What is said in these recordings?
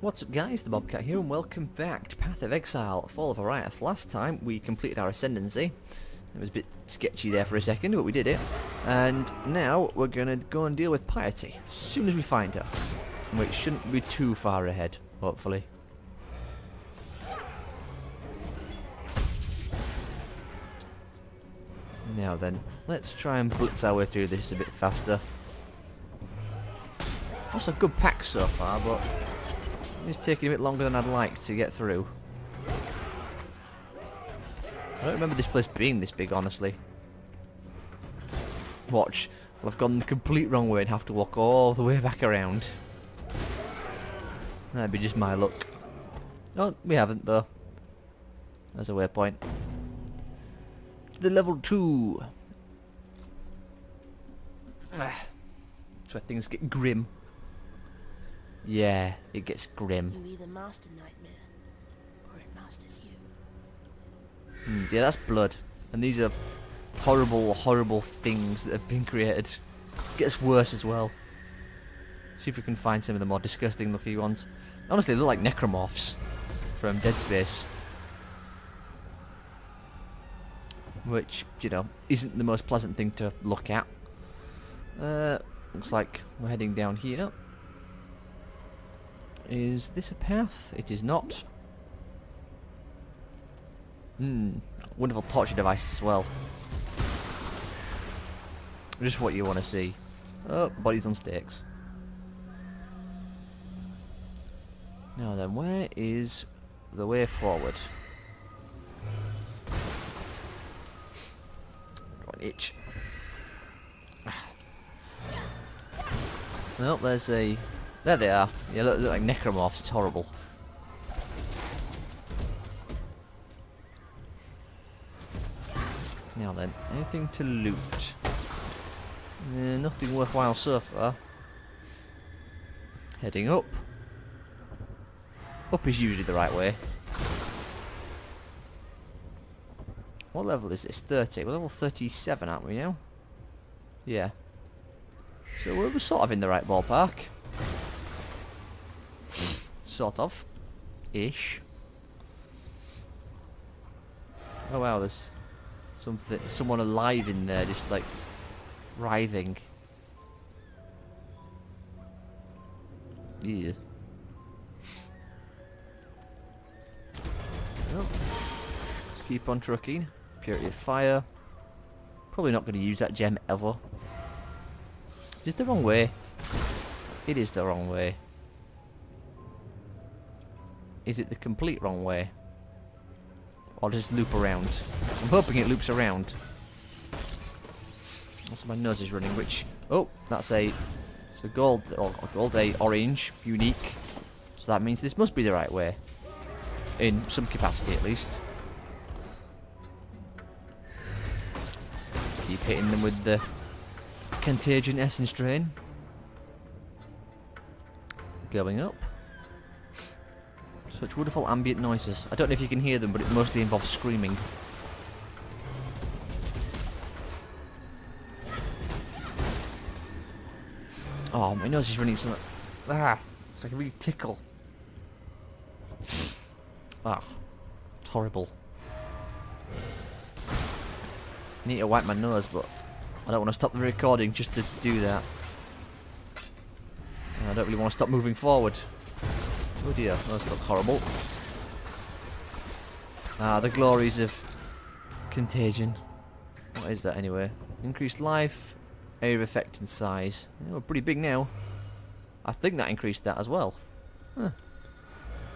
What's up guys, the Bobcat here and welcome back to Path of Exile, Fall of Oriath. Last time we completed our Ascendancy. It was a bit sketchy there for a second, but we did it. And now we're going to go and deal with Piety, as soon as we find her. Which shouldn't be too far ahead, hopefully. Now then, let's try and blitz our way through this a bit faster. That's a good pack so far, but it's taking a bit longer than I'd like to get through. I don't remember this place being this big, honestly. Watch, well, I've gone the complete wrong way and have to walk all the way back around. That'd be just my luck. Oh, we haven't though. There's a waypoint. The level 2. That's where things get grim. Yeah, it gets grim. You either master nightmare, or it masters you. Yeah, that's blood. And these are horrible, horrible things that have been created. It gets worse as well. See if we can find some of the more disgusting looking ones. Honestly, they look like necromorphs from Dead Space. Which, you know, isn't the most pleasant thing to look at. Looks like we're heading down here. Is this a path? It is not. Wonderful torture device as well. Just what you want to see. Oh, bodies on stakes. Now then, where is the way forward? Got an itch. Well, there's a... There they are. Yeah, look like necromorphs. It's horrible. Now then, anything to loot? Nothing worthwhile so far. Heading up. Up is usually the right way. What level is this? 30. We're level 37, aren't we now? Yeah. So we're sort of in the right ballpark. Sort of. Ish. Oh wow, there's someone alive in there, just like writhing. Yeah. Well, let's keep on trucking. Purity of fire. Probably not going to use that gem ever. It's the wrong way. It is the wrong way. Is it the complete wrong way? Or does it loop around? I'm hoping it loops around. Also my nose is running, which... Oh, that's a... It's a gold, or gold, a orange, unique. So that means this must be the right way. In some capacity at least. Keep hitting them with the contagion essence drain. Going up. Such wonderful ambient noises. I don't know if you can hear them, but it mostly involves screaming. Oh, my nose is running so much. Ah, it's like a really tickle. Ah, it's horrible. I need to wipe my nose, but I don't want to stop the recording just to do that. And I don't really want to stop moving forward. Oh dear, those look horrible. Ah, the glories of contagion. What is that anyway? Increased life, area of effect and size. Yeah, we're pretty big now. I think that increased that as well. Huh.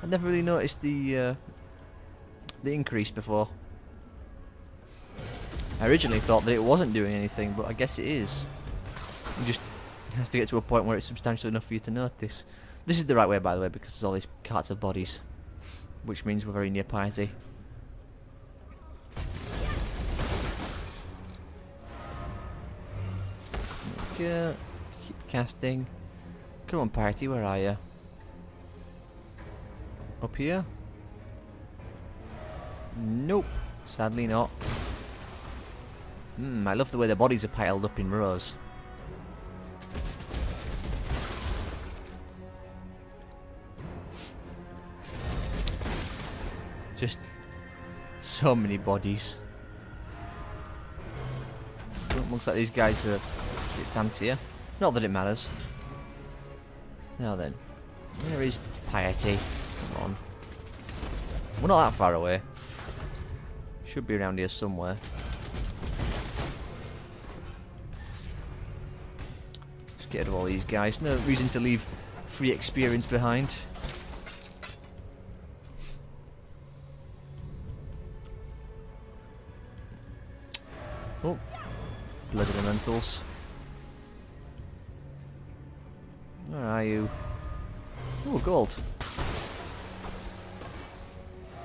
I never really noticed the increase before. I originally thought that it wasn't doing anything, but I guess it is. It just has to get to a point where it's substantial enough for you to notice. This is the right way, by the way, because there's all these carts of bodies, which means we're very near Piety. There we go. Keep casting. Come on, Piety, where are you? Up here? Nope. Sadly not. I love the way the bodies are piled up in rows. Just so many bodies. Looks like these guys are a bit fancier. Not that it matters. Now then, where is Piety? Come on. We're not that far away. Should be around here somewhere. Just get rid of all these guys. No reason to leave free experience behind. Oh, blood elementals. Where are you? Oh, gold. I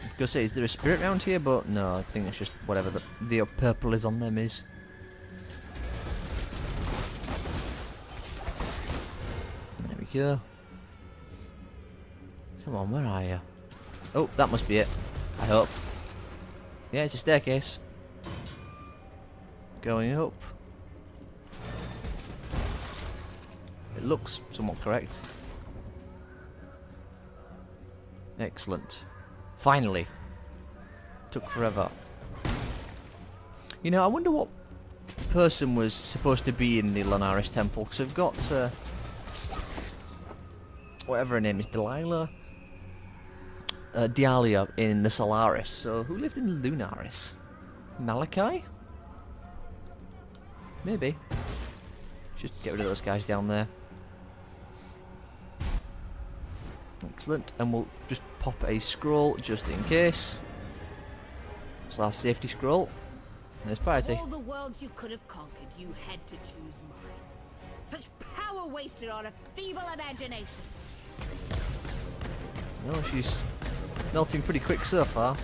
was gonna say, is there a spirit round here? But no, I think it's just whatever the purple is on them is. There we go. Come on, where are you? Oh, that must be it. I hope. Yeah, it's a staircase. Going up. It looks somewhat correct. Excellent. Finally. Took forever. You know, I wonder what person was supposed to be in the Lunaris temple, because we've got whatever her name is, Delilah? Dialia in the Solaris. So who lived in Lunaris? Malachi? Maybe. Just get rid of those guys down there. Excellent. And we'll just pop a scroll just in case. It's our safety scroll. There's Piety. All the worlds you could have conquered, you had to choose mine. Such power wasted on a feeble imagination. Oh, she's melting pretty quick so far.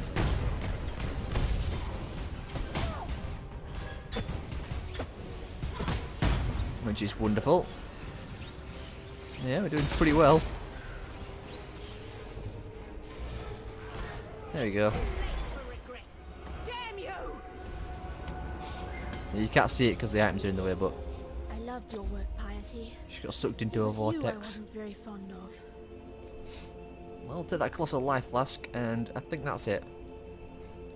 Which is wonderful. Yeah, we're doing pretty well. There you go. Damn you! Yeah, you can't see it because the items are in the way, but I loved your work, Piety. she got sucked into It a was you I vortex. wasn't very fond of. Well, I'll take that colossal life flask, and I think that's it.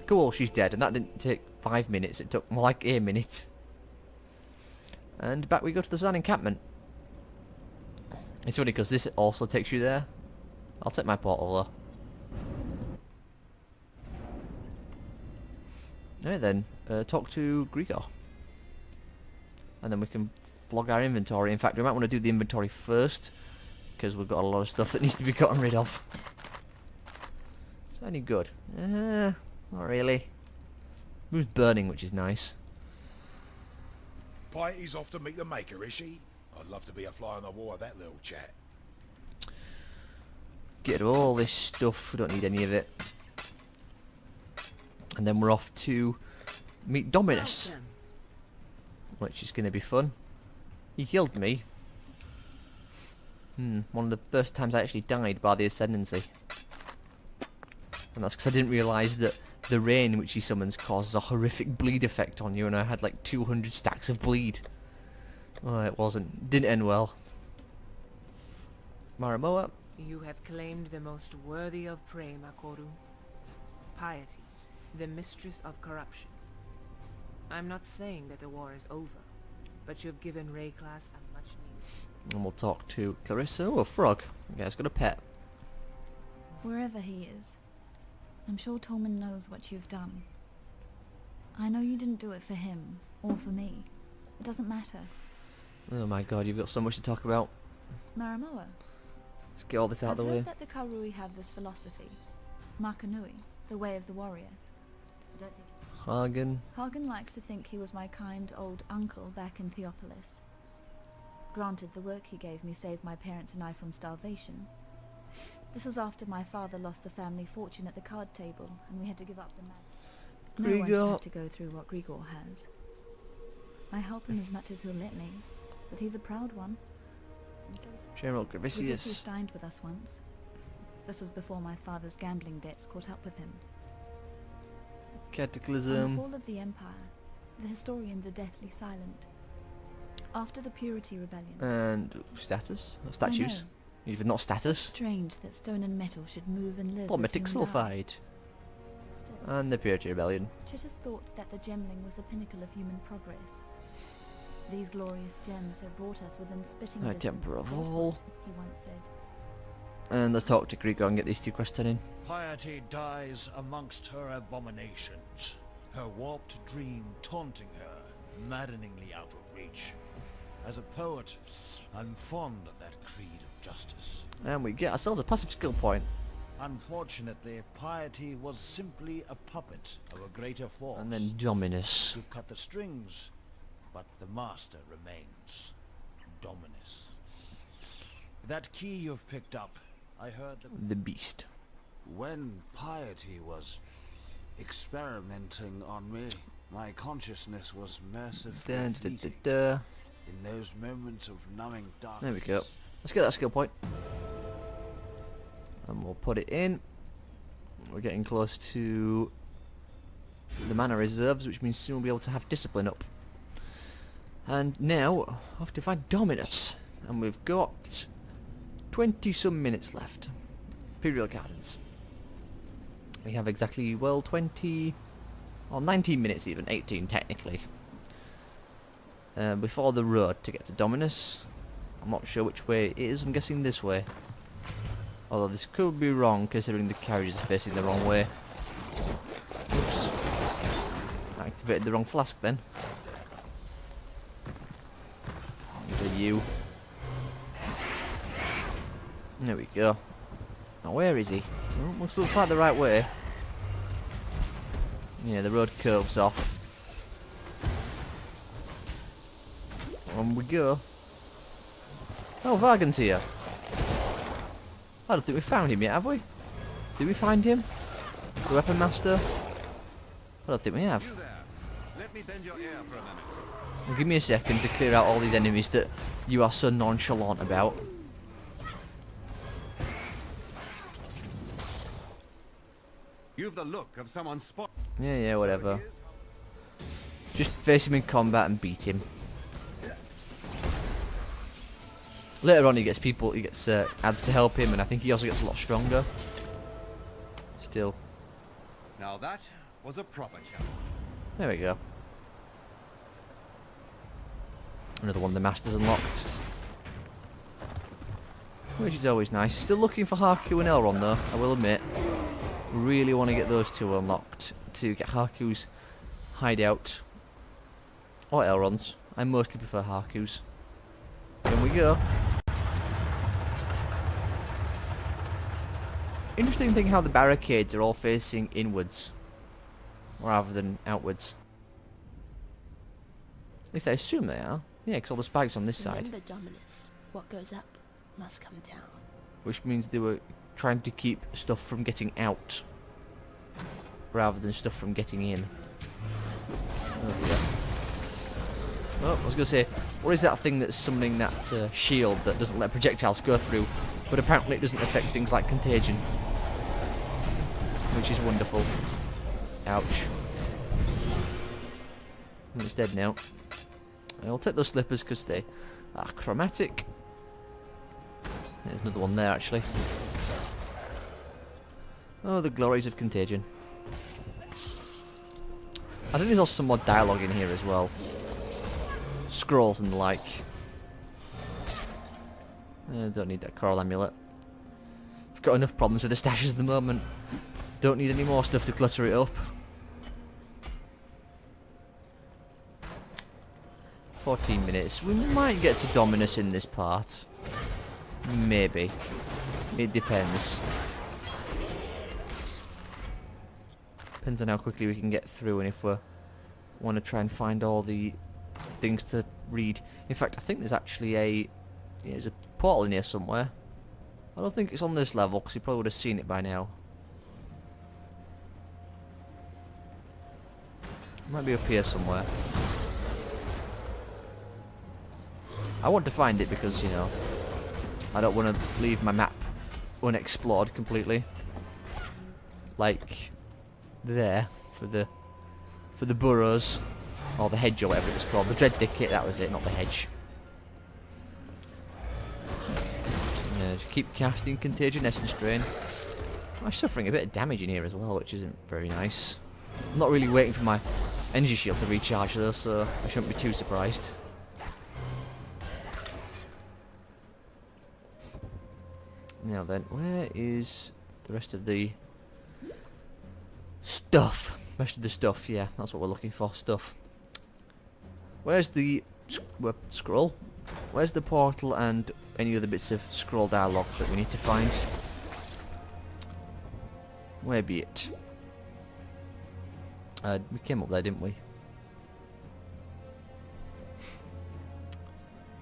Cool, she's dead, and that didn't take 5 minutes. It took more like a minute. And back we go to the Sun encampment. It's funny because this also takes you there. I'll take my portal though. Alright then, talk to Grigor. And then we can flog our inventory. In fact, we might want to do the inventory first, because we've got a lot of stuff that needs to be gotten rid of. Is that any good? Not really. Moves burning, which is nice. Piety's off to meet the Maker, is she? I'd love to be a fly on the wall of that little chat. Get rid of all this stuff. We don't need any of it. And then we're off to meet Dominus, Welcome. which is going to be fun. He killed me. One of the first times I actually died by the Ascendancy. And that's because I didn't realise that the rain which he summons causes a horrific bleed effect on you, and I had like 200 stacks of bleed. Oh, it didn't end well. Maramoa. You have claimed the most worthy of prey, Makoru. Piety, the mistress of corruption. I'm not saying that the war is over, but you've given Wraeclast a much needed... And we'll talk to Clarissa. Oh, a frog. Okay, it's got a pet. Wherever he is, I'm sure Tolman knows what you've done. I know you didn't do it for him, or for me. It doesn't matter. Oh my god, you've got so much to talk about. Maramoa, Let's get all this out I've of the way. heard that the Karui have this philosophy. Makanui, the way of the warrior. I don't think... Hagen. Hagen likes to think he was my kind old uncle back in Theopolis. Granted, the work he gave me saved my parents and I from starvation. This was after my father lost the family fortune at the card table, and we had to give up the magic. No one should Grigor. have to go through what Grigor has. I help him as much as he'll let me, but he's a proud one. And so General he briefly Gravicius. dined with us once. This was before my father's gambling debts caught up with him. On the Cataclysm. fall of the Empire, the historians are deathly silent. After the Purity Rebellion... And status? I Statues. know. Even not status. Strange that stone and metal should move and live. Polymetic as we now. sulfide. Still, And the Purity Rebellion. Chitters thought that the gemling was the pinnacle of human progress. These glorious gems have brought us within spitting distance Temper of godhood, all. he once said. And let's talk to Grigor and get these 2 quests done in. Piety dies amongst her abominations, her warped dream taunting her, maddeningly out of reach. As a poet, I'm fond of that creed of justice. And we get ourselves a passive skill point. Unfortunately, Piety was simply a puppet of a greater force. And then Dominus. You've cut the strings, but the master remains. Dominus. That key you've picked up, I heard The Beast. When Piety was experimenting on me, my consciousness was mercifully Dun, dun, fleeting. dun, dun. In those moments of numbing darkness. There we go. Let's get that skill point. And we'll put it in. We're getting close to the mana reserves, which means soon we'll be able to have discipline up. And now, I have to find Dominus. And we've got 20 some minutes left. Imperial Gardens. We have exactly, well, 20... or 19 minutes even, 18 technically. Before the road to get to Dominus. I'm not sure which way it is, I'm guessing this way. Although this could be wrong considering the carriage is facing the wrong way. Oops. I activated the wrong flask then. For you. There we go. Now where is he? Oh, looks like the right way. Yeah, the road curves off. On we go. Oh, Vargan's here. I don't think we found him yet, have we? Did we find him? The Weapon Master? I don't think we have. You there. Let me bend your ear for a minute. Well, give me a second to clear out all these enemies that you are so nonchalant about. You've the look of someone spot. Yeah, whatever. Just face him in combat and beat him. Later on he gets ads to help him, and I think he also gets a lot stronger. Still. Now that was a proper challenge. There we go. Another one of the masters unlocked. Which is always nice. Still looking for Haku and Elrond though, I will admit. Really want to get those 2 unlocked to get Haku's hideout. Or Elrond's. I mostly prefer Haku's. In we go. Interesting thing how the barricades are all facing inwards rather than outwards. At least I assume they are. Yeah, because all the spikes on this side. Remember, Dominus, what goes up must come down. Which means they were trying to keep stuff from getting out rather than stuff from getting in. Oh dear. Oh, I was going to say, what is that thing that's summoning that shield that doesn't let projectiles go through, but apparently it doesn't affect things like contagion? Which is wonderful. Ouch. It's dead now. I'll take those slippers because they are chromatic. There's another one there actually. Oh, the glories of contagion. I think there's also some more dialogue in here as well. Scrolls and the like. Don't need that coral amulet. I've got enough problems with the stashes at the moment. Don't need any more stuff to clutter it up. 14 minutes. We might get to Dominus in this part. Maybe. It depends. Depends on how quickly we can get through and if we want to try and find all the things to read. In fact, I think there's actually there's a portal in here somewhere. I don't think it's on this level because you probably would have seen it by now. It might be up here somewhere. I want to find it because, you know, I don't want to leave my map unexplored completely. Like there for the burrows or the hedge or whatever it was called. The Dread Thicket, that was it, not the hedge. Yeah, Just keep casting Contagion Essence Drain. I'm suffering a bit of damage in here as well, which isn't very nice. I'm not really waiting for my energy shield to recharge though, so I shouldn't be too surprised. Now then, where is the rest of the stuff? Rest of the stuff, yeah, that's what we're looking for, stuff. Where's the scroll? Where's the portal and any other bits of scroll dialogue that we need to find? Where be it? We came up there, didn't we?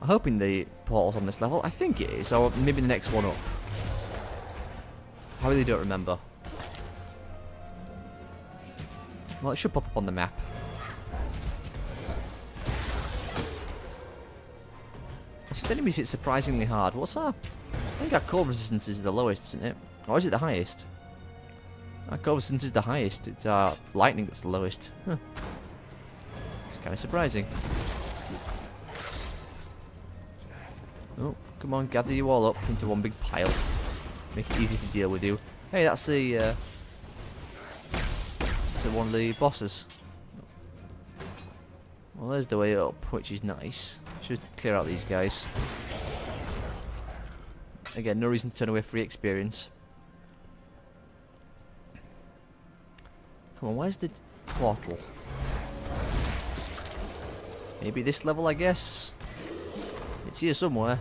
I'm hoping the portal's on this level. I think it is, or maybe the next one up. I really don't remember. Well, it should pop up on the map. These enemies hit surprisingly hard. What's our... I think our cold resistance is the lowest, isn't it? Or is it the highest? Our cold resistance is the highest. It's our lightning that's the lowest. Huh. It's kind of surprising. Oh, come on, gather you all up into one big pile. Make it easy to deal with you. Hey, that's one of the bosses. Well, there's the way up, which is nice. Should clear out these guys. Again, no reason to turn away free experience. Come on, where's the portal? Maybe this level, I guess. It's here somewhere.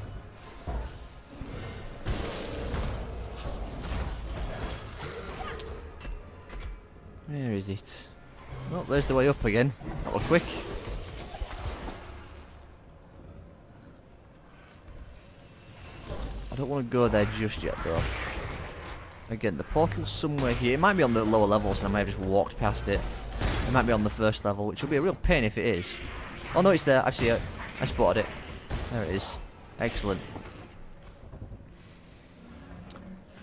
Where is it? Oh, there's the way up again. That was quick. I don't want to go there just yet, though. Again, the portal's somewhere here. It might be on the lower levels, and I might have just walked past it. It might be on the first level, which will be a real pain if it is. Oh no, it's there. I see it. I spotted it. There it is. Excellent.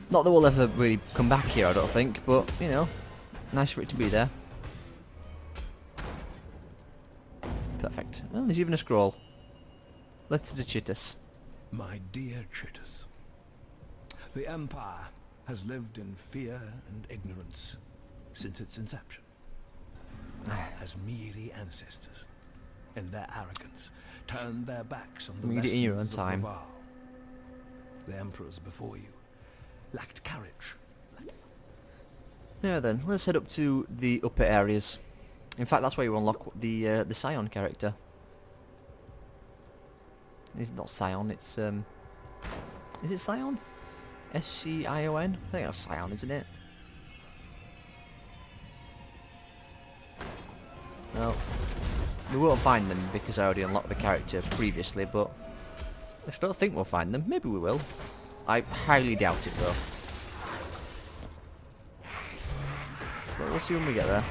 Not that we'll ever really come back here, I don't think, but, you know, nice for it to be there. Perfect. Well, there's even a scroll. Let's to the Chittus. My dear Chittus, the Empire has lived in fear and ignorance since its inception. As meaty ancestors, in their arrogance, turned their backs on the Read it in your own lessons of time. the vow. The emperors before you lacked courage. Now then, let's head up to the upper areas. In fact, that's where you unlock the Scion character. It's not Scion, it's is it Scion? S-C-I-O-N? I think that's Scion, isn't it? No. We won't find them because I already unlocked the character previously, but I still don't think we'll find them. Maybe we will. I highly doubt it though. But we'll see when we get there.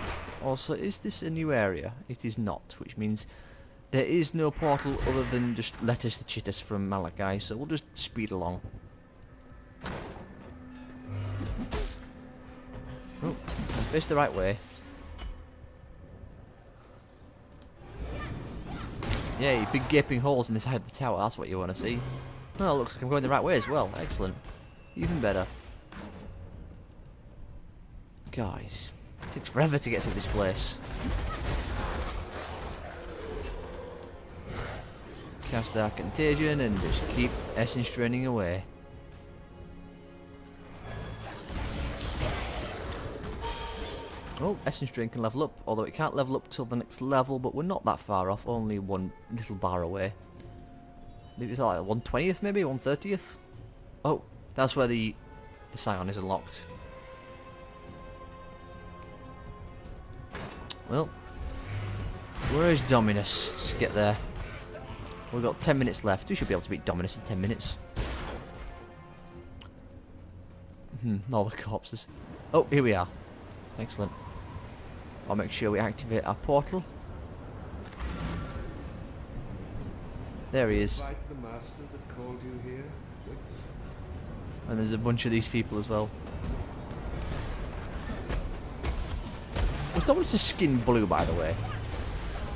Also, is this a new area? It is not, which means there is no portal other than just letters to Chittus from Malachi, so we'll just speed along. Oh, face the right way. Yay, big gaping holes in the side of the tower, that's what you want to see. Oh, looks like I'm going the right way as well. Excellent. Even better. Guys, it takes forever to get through this place. Cast our contagion and just keep essence draining away. Oh, essence drain can level up, although it can't level up till the next level, but we're not that far off, only one little bar away. Maybe it's like 1/20th maybe, 1/30th? Oh, that's where the Scion is unlocked. Well, where is Dominus? Let's get there. We've got 10 minutes left. We should be able to beat Dominus in 10 minutes. All the corpses. Oh, here we are. Excellent. I'll make sure we activate our portal. There he is. Like the master that called you here? And there's a bunch of these people as well. Was Dominus' skin blue, by the way?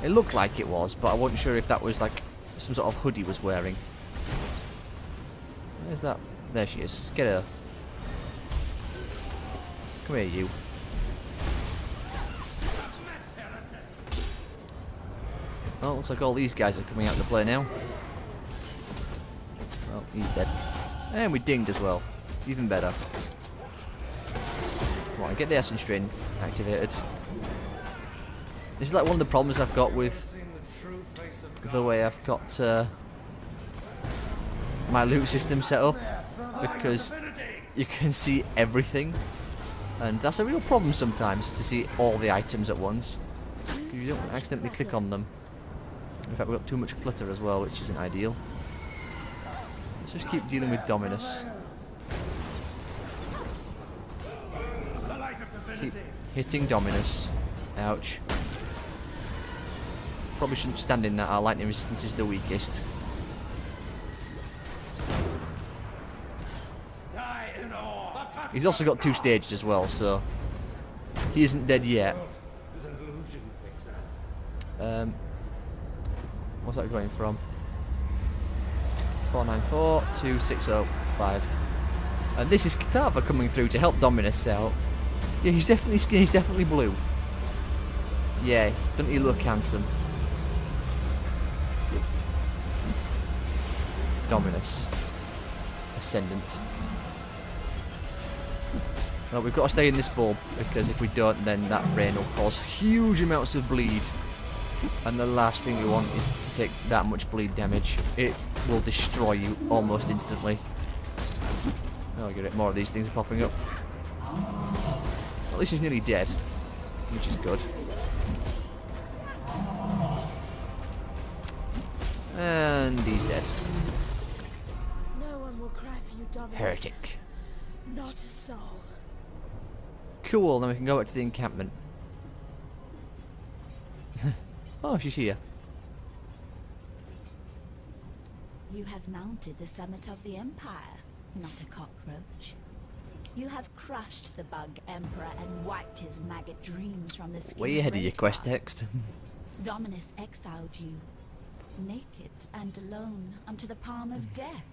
It looked like it was, but I wasn't sure if that was like some sort of hoodie he was wearing. Where's that? there she is. Let's get her. Come here, you. Oh, looks like all these guys are coming out to play now. Oh, he's dead. And we dinged as well. Even better. Come on, get the essence strain activated. This is like one of the problems I've got with the way I've got my loot system set up, because you can see everything, and that's a real problem sometimes, to see all the items at once. You don't accidentally click on them. In fact, we've got too much clutter as well, which isn't ideal. Let's just keep dealing with Dominus. Keep hitting Dominus. Ouch. Probably shouldn't stand in that. Our lightning resistance is the weakest. He's also got 2 stages as well, so he isn't dead yet. What's that going from? 494 to 605. And this is Katava coming through to help Dominus out. Yeah, he's definitely skinny, he's definitely blue. Yeah, doesn't he look handsome? Dominus. Ascendant. Well, we've got to stay in this bulb, because if we don't, then that rain will cause huge amounts of bleed. And the last thing we want is to take that much bleed damage. It will destroy you almost instantly. Oh, get it. More of these things are popping up. At least he's nearly dead, which is good. And he's dead. No one will cry for you, Dominus. Heretic. Not a soul. Cool, then we can go back to the encampment. Oh, she's here. You have mounted the summit of the Empire, not a cockroach. You have crushed the bug Emperor and wiped his maggot dreams from the skin. Way ahead of your quest Wraeclast. text. Dominus exiled you, naked and alone, unto the palm of death.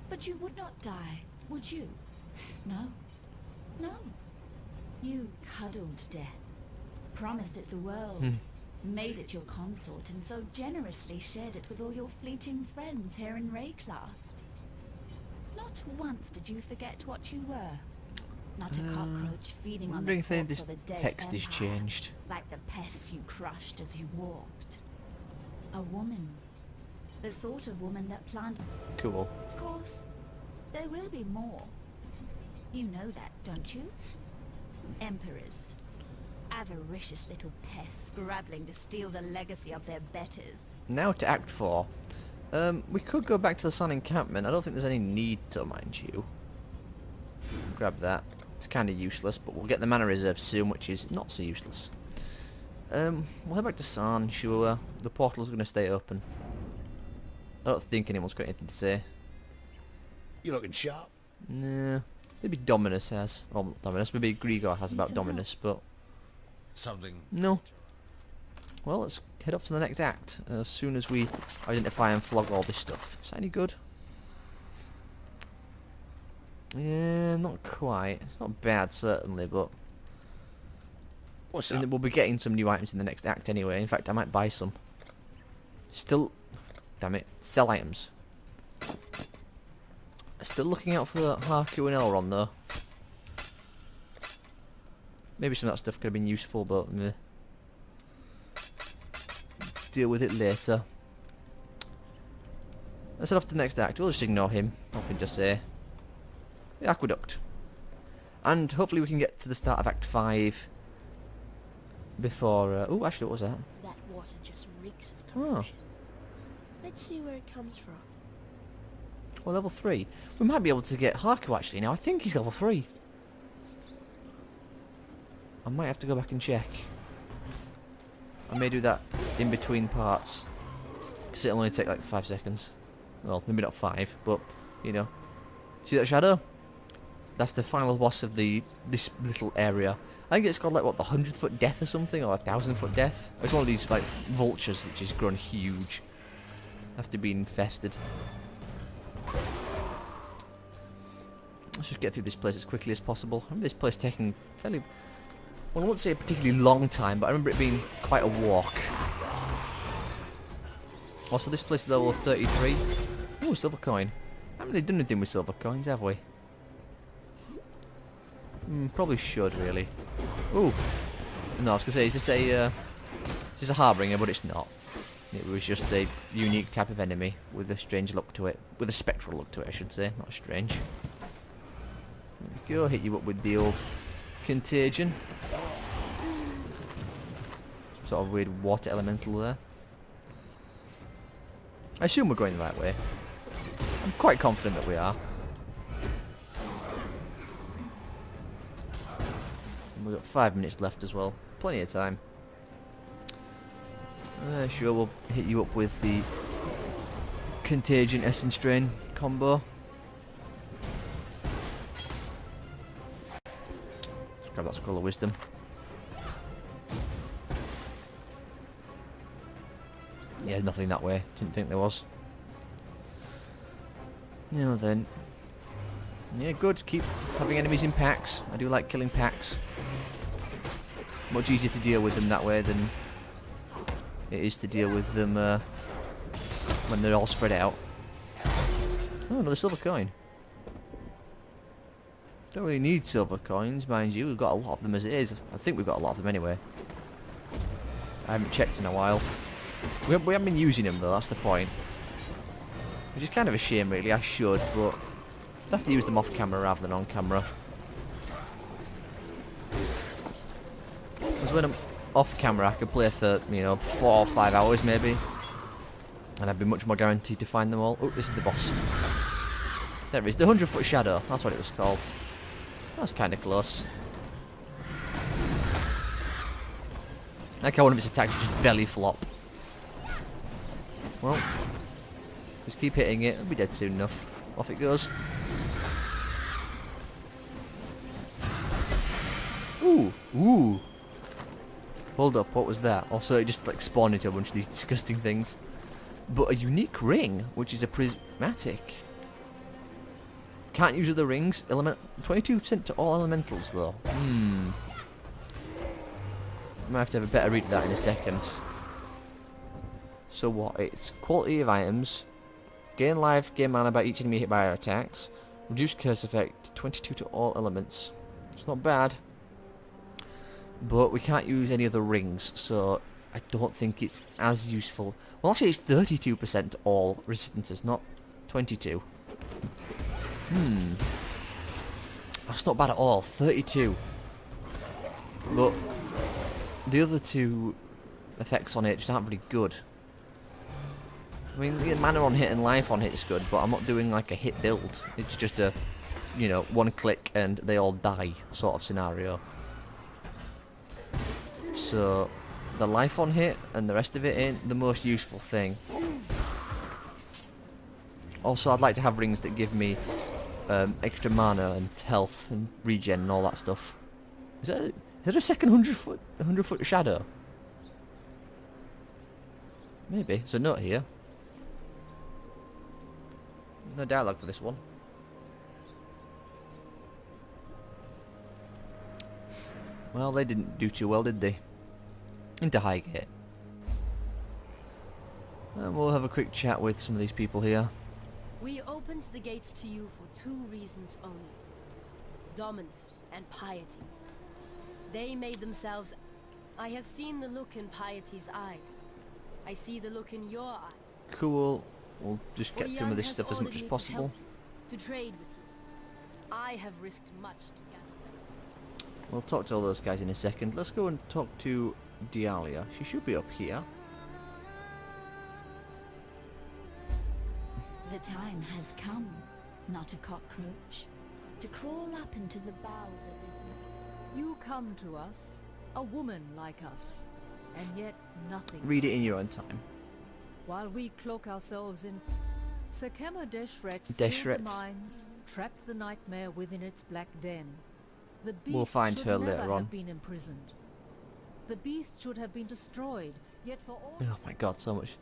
But you would not die, would you? No. No. You cuddled death, promised it the world, made it your consort, and so generously shared it with all your fleeting friends here in Wraeclast. Not once did you forget what you were. Not a cockroach feeding on Wondering the if corpse this of a dead text is empire, changed. like the pests you crushed as you walked. A woman. The sort of woman that planted... Cool. Of course, there will be more. You know that, don't you? Emperors. Avaricious little pests scrabbling to steal the legacy of their betters. Now to Act 4. We could go back to the Sun encampment. I don't think there's any need to, mind you. Grab that. It's kind of useless, but we'll get the mana reserve soon, which is not so useless. We'll head back to San, sure. The portal's going to stay open. I don't think anyone's got anything to say. You looking sharp? Nah. Maybe Dominus has. Oh, not Dominus. Maybe Grigor has about Dominus, but... Something. No. Well, let's head off to the next act as soon as we identify and flog all this stuff. Is that any good? Yeah, not quite. It's not bad, certainly, but... What's And up? we'll be getting some new items in the next act anyway. In fact, I might buy some. Still... Damn it. Sell items. Still looking out for Haku and Elrond, though. Maybe some of that stuff could have been useful, but... meh. Deal with it later. Let's head off to the next act. We'll just ignore him. Nothing to say. The aqueduct. And hopefully we can get to the start of Act 5 before... oh, actually, what was that? That water just reeks of Oh. corruption. Let's see where it comes from. Well, level 3. We might be able to get Haku, actually, now. I think he's level 3. I might have to go back and check. I may do that in between parts. Because it'll only take like 5 seconds. Well, maybe not 5, but, you know. See that shadow? That's the final boss of this little area. I think it's called like, what, the 100-foot death or something? Or 1,000-foot death? It's one of these, like, vultures which has grown huge. After being infested. Let's just get through this place as quickly as possible. I remember this place taking fairly... Well, I wouldn't say a particularly long time, but I remember it being quite a walk. Also, this place is level 33. Ooh, silver coin. Haven't they done anything with silver coins, have we? Probably should, really. Ooh. No, I was going to say, is this a harbinger? But it's not. It was just a unique type of enemy with a strange look to it. With a spectral look to it, I should say. Not strange. There we go. Hit you up with the old contagion. Some sort of weird water elemental there. I assume we're going the right way. I'm quite confident that we are. And we've got 5 minutes left as well. Plenty of time. Sure, we'll hit you up with the contagion essence drain combo. Let's grab that scroll of wisdom. Yeah, nothing that way. Didn't think there was. Now then. Yeah, good. Keep having enemies in packs. I do like killing packs. Much easier to deal with them that way than it is to deal with them when they're all spread out. Oh, another silver coin. Don't really need silver coins, mind you. We've got a lot of them as it is. I think we've got a lot of them anyway. I haven't checked in a while. We haven't been using them though, that's the point. Which is kind of a shame really, I should, but I have to use them off camera rather than on camera. Because when I'm off camera I could play for, you know, 4 or 5 hours maybe. And I'd be much more guaranteed to find them all. Oh, this is the boss. There it is, the 100-foot shadow, that's what it was called. That's kind of close. Like how one of its attacks just belly flop. Well, just keep hitting it, it'll be dead soon enough. Off it goes. Ooh, ooh. Hold up, what was that? Also, it just like spawned into a bunch of these disgusting things. But a unique ring, which is a prismatic. Can't use other rings. 22% to all elementals, though. Might have to have a better read of that in a second. So what? It's quality of items. Gain life, gain mana by each enemy hit by our attacks. Reduce curse effect, 22 to all elements. It's not bad. But we can't use any other rings, so I don't think it's as useful. Well, actually, it's 32% to all resistances, not 22. That's not bad at all. 32. But the other two effects on it just aren't very good. I mean, the mana on hit and life on hit is good, but I'm not doing like a hit build. It's just a, you know, one click and they all die sort of scenario. So the life on hit and the rest of it ain't the most useful thing. Also, I'd like to have rings that give me extra mana and health and regen and all that stuff. Is that a second 100-foot shadow? Maybe. There's a note here. No dialogue for this one. Well, they didn't do too well, did they? Into Highgate. And we'll have a quick chat with some of these people here. We opened the gates to you for 2 reasons only. Dominus and piety. They made themselves... I have seen the look in piety's eyes. I see the look in your eyes. Cool. We'll just get through with this stuff as much as possible. To trade with you. I have risked much to gather. We'll talk to all those guys in a second. Let's go and talk to Dialia. She should be up here. The time has come, not a cockroach, to crawl up into the bowels of this... You come to us, a woman like us, and yet nothing. Read it in your own time. While we cloak ourselves in... Sekema Deshret Deshret. sealed the mines, trapped the nightmare within its black den. The beast We'll find should her never later on. have been imprisoned. The beast should have been destroyed, yet for all... Oh my god, so much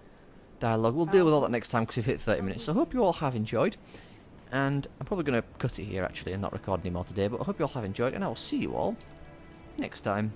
dialogue. We'll deal with all that next time because we've hit 30 minutes. So I hope you all have enjoyed. And I'm probably going to cut it here actually and not record any more today, but I hope you all have enjoyed, and I will see you all next time.